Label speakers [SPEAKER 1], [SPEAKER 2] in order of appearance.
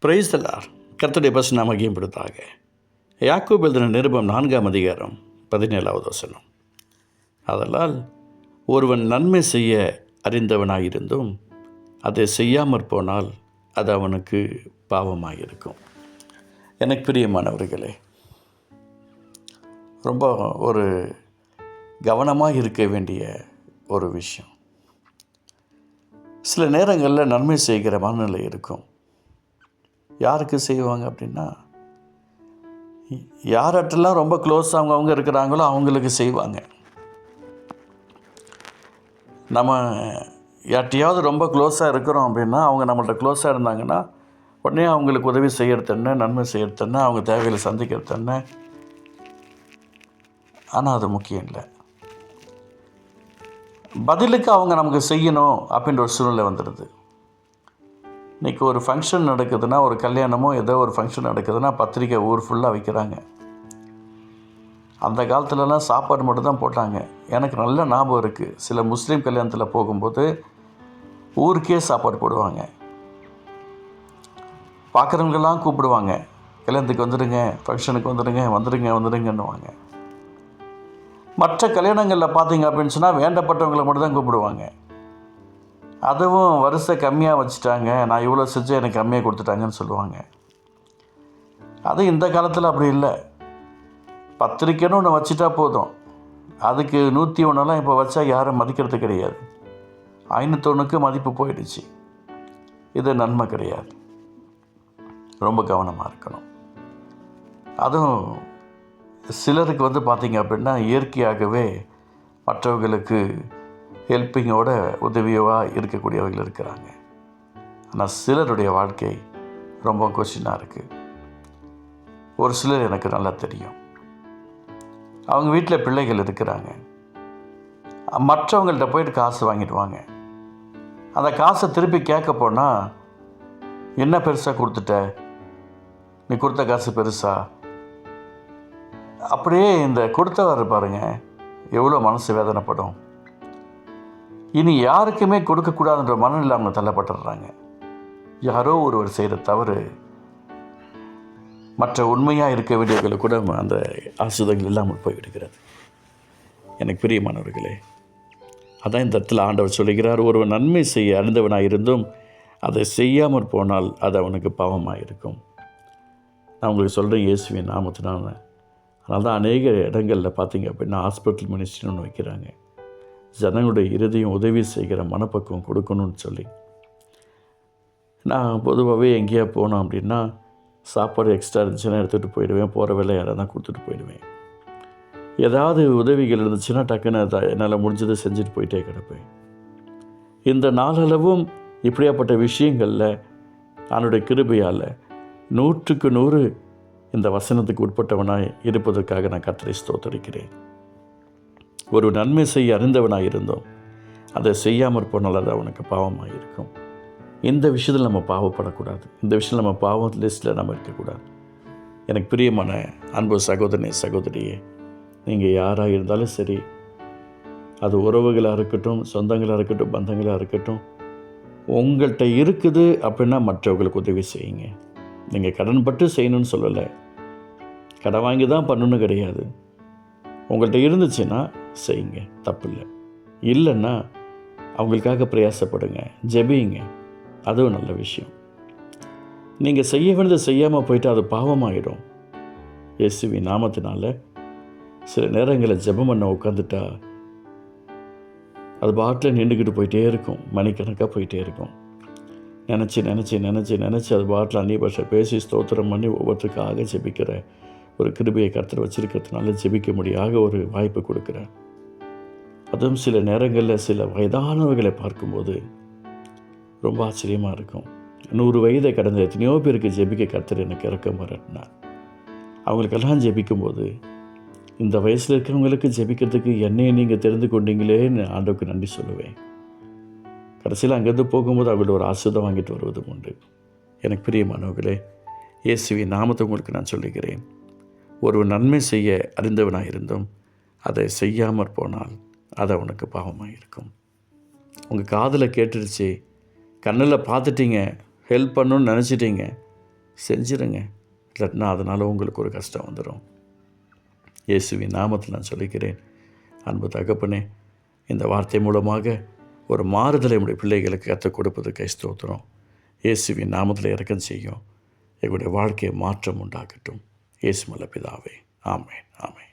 [SPEAKER 1] Praise the Lord. கர்த்தருடைய பரிசுத்த நாமம் மகிமைப்படுவதாக. யாக்கோபு எழுதின நிருபம் 4ஆம் அதிகாரம் 17வது வசனம். ஆதலால் ஒருவன் நன்மை செய்ய அறிந்தவனாயிருந்தும் அதை செய்யாமற் போனால் அது அவனுக்கு பாவமாயிருக்கும். எனக்கு பிரியமானவர்களே, ரொம்ப ஒரு கவனமாக இருக்க வேண்டிய ஒரு விஷயம். சில நேரங்களில் நன்மை செய்கிற மனநிலை இருக்கும். யாருக்கு செய்வாங்க அப்படின்னா, யார்கிட்டலாம் ரொம்ப க்ளோஸ் அவங்க இருக்கிறாங்களோ அவங்களுக்கு செய்வாங்க. நம்ம யார்ட்டையாவது ரொம்ப க்ளோஸாக இருக்கிறோம் அப்படின்னா, அவங்க நம்மள்ட்ட க்ளோஸாக இருந்தாங்கன்னா உடனே அவங்களுக்கு உதவி செய்கிறது என்ன, நன்மை செய்கிறது என்ன, அவங்க தேவைகளை சந்திக்கிறது என்ன. ஆனால் அது முக்கியம் இல்லை. பதிலுக்கு அவங்க நமக்கு செய்யணும் அப்படின்ற ஒரு சூழ்நிலை வந்துடுது. இன்றைக்கி ஒரு ஃபங்க்ஷன் நடக்குதுன்னா, ஒரு கல்யாணமோ ஏதோ ஒரு ஃபங்க்ஷன் நடக்குதுன்னா பத்திரிக்கை ஊர் ஃபுல்லாக வைக்கிறாங்க. அந்த காலத்துலலாம் சாப்பாடு மட்டும் தான் போட்டாங்க. எனக்கு நல்ல ஞாபகம் இருக்குது. சில முஸ்லீம் கல்யாணத்தில் போகும்போது ஊருக்கே சாப்பாடு போடுவாங்க. பார்க்குறவங்கெல்லாம் கூப்பிடுவாங்க, கல்யாணத்துக்கு வந்துடுங்க, ஃபங்க்ஷனுக்கு வந்துடுங்கன்னுவாங்க. மற்ற கல்யாணங்களில் பார்த்தீங்க அப்படின்னு சொன்னால் வேண்டப்பட்டவங்களை மட்டும் தான் கூப்பிடுவாங்க. அதுவும் வரிசை கம்மியாக வச்சுட்டாங்க, நான் இவ்வளோ செஞ்சு எனக்கு கம்மியாக கொடுத்துட்டாங்கன்னு சொல்லுவாங்க. அது இந்த காலத்தில் அப்படி இல்லை. பத்திரிக்கைன்னு ஒன்று வச்சுட்டா போதும், அதுக்கு 101 இப்போ வச்சா யாரும் மதிக்கிறது கிடையாது. 501க்கு மதிப்பு போயிடுச்சு. இது நன்மை கிடையாது. ரொம்ப கவனமாக இருக்கணும். அதுவும் சிலருக்கு பார்த்திங்க அப்படின்னா இயற்கையாகவே மற்றவர்களுக்கு ஹெல்ப்பிங்கோட உதவியாக இருக்கக்கூடியவர்கள் இருக்கிறாங்க. ஆனால் சிலருடைய வாழ்க்கை ரொம்ப கொஸ்டினாக இருக்குது. ஒரு சிலர் எனக்கு நல்லா தெரியும். அவங்க வீட்டில் பிள்ளைகள் இருக்கிறாங்க. மற்றவங்கள்ட்ட போயிட்டு காசு வாங்கிடுவாங்க. அந்த காசை திருப்பி கேட்க போனால், என்ன பெருசாக கொடுத்துட்ட, நீ கொடுத்த காசு பெருசா, அப்படியே இந்த கொடுத்தவர் பாருங்க எவ்வளோ மனசு வேதனைப்படும். இனி யாருக்குமே கொடுக்கக்கூடாதுன்ற மனநிலை அவங்க தள்ளப்பட்டுடுறாங்க. யாரோ ஒருவர் செய்கிற தவறு மற்ற உண்மையாக இருக்க வேண்டியவர்களை கூட அந்த ஆசிரியர்கள் இல்லாமல் போய்விடுகிறது. எனக்கு பிரியமானவர்களே, அதான் இந்த இடத்துல ஆண்டவர் சொல்லுகிறார், ஒருவன் நன்மை செய்ய அறிந்தவனாக இருந்தும் அதை செய்யாமற் போனால் அது அவனுக்கு பாவமாக இருக்கும். நான் உங்களுக்கு சொல்கிறேன் இயேசுவின் நாமத்தினால. அதனால தான் அநேக இடங்களில் பார்த்தீங்க அப்படின்னா ஹாஸ்பிட்டல் மினிஸ்ட்ரின்னு ஒன்று வைக்கிறாங்க. ஜனங்களுடைய இருதயம் உதவி செய்கிற மனப்பக்குவம் கொடுக்கணும்னு சொல்லி. நான் பொதுவாகவே எங்கேயா போனோம் அப்படின்னா சாப்பாடு எக்ஸ்ட்ரா இருந்துச்சுன்னா எடுத்துகிட்டு போயிடுவேன். போகிற வேலை யாராவது கொடுத்துட்டு போயிடுவேன். ஏதாவது உதவிகள் இருந்துச்சுன்னா டக்குன்னு என்னால் முடிஞ்சதை செஞ்சுட்டு போயிட்டே கிடப்பேன். இந்த நாளளவும் இப்படியாப்பட்ட விஷயங்களில் அவனுடைய கிருபையால் 100க்கு 100 இந்த வசனத்துக்கு உட்பட்டவனாய் இருப்பதற்காக நான் கர்த்தரை ஸ்தோத்திரிக்கிறேன். ஒரு நன்மை செய்ய அறிந்தவனாக இருந்தோம் அதை செய்யாமற் போனால் அது அவனுக்கு பாவமாக இருக்கும். இந்த விஷயத்தில் நம்ம பாவப்படக்கூடாது. இந்த விஷயத்தில் நம்ம பாவம் லிஸ்ட்டில் நம்ம இருக்கக்கூடாது. எனக்கு பிரியமான அன்பு சகோதரனே, சகோதரியே, நீங்கள் யாராக இருந்தாலும் சரி, அது உறவுகளாக இருக்கட்டும், சொந்தங்களாக இருக்கட்டும், பந்தங்களாக இருக்கட்டும், உங்கள்கிட்ட இருக்குது அப்படின்னா மற்றவங்களுக்கு உதவி செய்யுங்க. நீங்கள் கடன்பட்டு செய்யணும்னு சொல்லலை, கடன் வாங்கி தான் பண்ணணும் கிடையாது. உங்கள்கிட்ட இருந்துச்சுன்னா செய்யுங்க, தப்பில்லை. இல்லைன்னா அவங்களுக்காக பிரயாசப்படுங்க, ஜெபியுங்க, அதுவும் நல்ல விஷயம். நீங்கள் செய்ய வேண்டியதை செய்யாமல் போயிட்டு அது பாவமாகிடும். இயேசுவின் நாமத்தினால சில நேரங்களில் ஜெபம் பண்ண உட்காந்துட்டா அது பாட்டில் நின்றுக்கிட்டு போயிட்டே இருக்கும், மணிக்கணக்காக போயிட்டே இருக்கும். நினச்சி அது பாட்டில் அந்நிய பாஷை பேசி ஸ்தோத்திரம் பண்ணி ஒவ்வொருத்தருக்காக ஜெபிக்கிற ஒரு கிருபையை கர்த்தர் வச்சிருக்கிறதுனால ஜெபிக்க முடியாத ஒரு வாய்ப்பு கொடுக்குறேன். அதுவும் சில நேரங்களில் சில வயதானவர்களை பார்க்கும்போது ரொம்ப ஆச்சரியமாக இருக்கும். 100 வயதை கடந்த எத்தனையோ பேருக்கு ஜெபிக்க கர்த்தர் எனக்கு இறக்கம் வரட்டினார். அவங்களுக்கெல்லாம் ஜெபிக்கும்போது இந்த வயசில் இருக்கிறவங்களுக்கு ஜெபிக்கிறதுக்கு என்னையை நீங்கள் தெரிந்து கொண்டீங்களேன்னு ஆண்டவருக்கு நன்றி சொல்லுவேன். கடைசியில் அங்கேருந்து போகும்போது அவங்களோட ஒரு ஆசீர்வாதம் வாங்கிட்டு வருவதும் உண்டு. எனக்கு பிரியமானவர்களே, இயேசுவின் நாமத்தை உங்களுக்கு நான் சொல்லுகிறேன். ஒரு நன்மை செய்ய அறிந்தவனாக இருந்தும் அதை செய்யாமற் போனால் அது அவனுக்கு பாவமாக இருக்கும். உங்கள் காதில் கேட்டுடுச்சு, கண்ணில் பார்த்துட்டீங்க, ஹெல்ப் பண்ணணும்னு நினச்சிட்டீங்க, செஞ்சிருங்க. இல்லாட்டினா அதனால் உங்களுக்கு ஒரு கஷ்டம் வந்துடும். இயேசுவின் நாமத்தில் நான் சொல்லிக்கிறேன். அன்பு தகப்பனே, இந்த வார்த்தை மூலமாக ஒரு மாறுதலை உடைய பிள்ளைகளுக்கு கற்றுக் கொடுப்பதற்கு ஸ்தோத்திரம். இயேசுவின் நாமத்தில் இரக்கம் செய்யும். எங்களுடைய வாழ்க்கையை மாற்றம் உண்டாகட்டும். இயேசு நல்ல பிதாவே. ஆமென், ஆமென்.